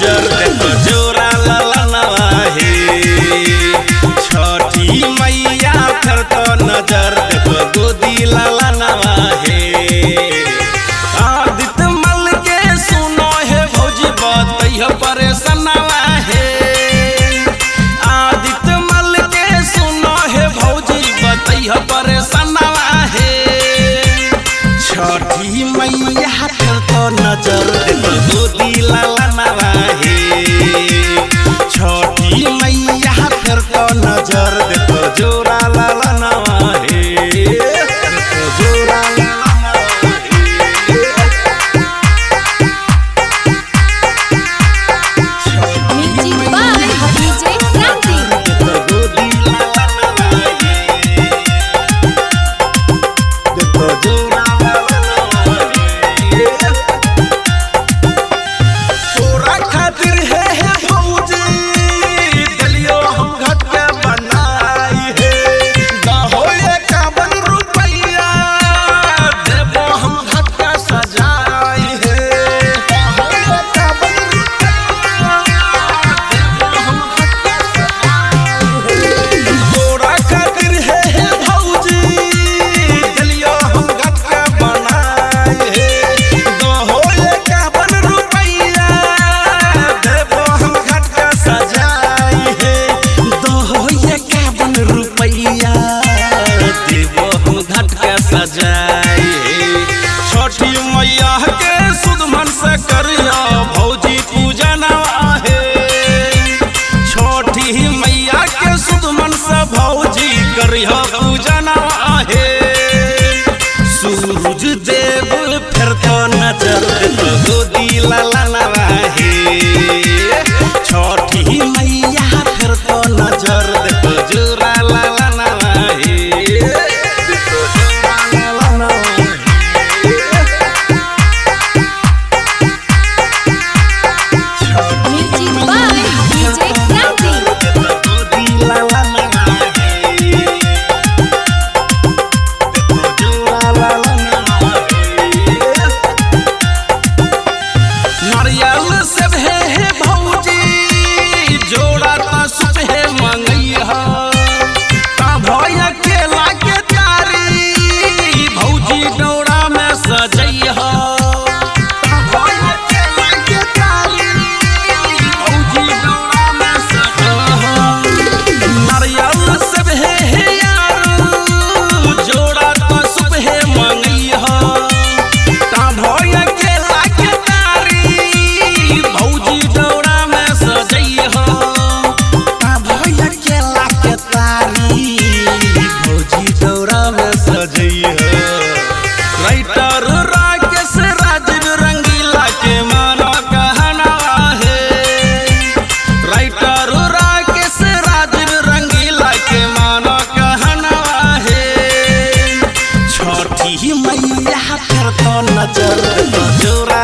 नजर देखो जोरा ललनवा हे छठी मैया फिर तो नजर देखो गोदी ललनवा हे आदित्य मल के सुनो हे भौजी बतैया परेशानवा हे आदित्य मल के सुनो हे भौजी बतैया परेशानवा हे छठी मैया फिर तो नजर देखो गोदी ललनवा हे छठी मैया फिर तो नजर देखो जोरा ललनवा हे देखो जोरा ललनवा म्यूजिक बाय डीजे क्रांति। देखो गोदी ललनवा हे देखो जोरा ललनवा हे तोरा खातिर है भौजी दलियो हम घट के बनाई है दहो 51 रुपैया देबो हम घट के सजाई है दहो 51 रुपैया देबो हम घट के सजाई है तोरा खातिर है भौजी दलियो हम घट के बनाई है दहो 51 रुपैया देबो हम घट के सजाई है दहो 51 रुपैया देबो हम घट के सजाई है छठी मैया के सुध मन से करिया भौजी पूजनवा है छठी मैया के सुध मन से भौजी करिया पूजनवा है सूरज देव फिर तो नजर देखो गोदी ललनवा हे छठी मैया फिर तो नजर देखो जोरा ललनवा हे देखो जोरा ललनवा हे म्यूजिक बाय डीजे क्रांति। देखो गोदी ललनवा हे देखो जोरा ललनवा हे नारियल सब है भौजी जोड़ा ता सुत है मंगैया ता भैया केला के तारी भौजी डोरा में सजैया ता भैया केला के तारी भौजी डोरा में सजैया नारियल सब है यार जोड़ा ता सुत है मंगैया ता भैया केला के तारी भौजी डोरा में सजैया ता भैया केला के तारी भौजी डोरा में सजैया राइटर राकेश राजीव रंगीला के मानो कहनवा है राइटर राकेश राजीव रंगीला के मानो कहनवा है छठी मैया फिर तो नजर देखो जोरा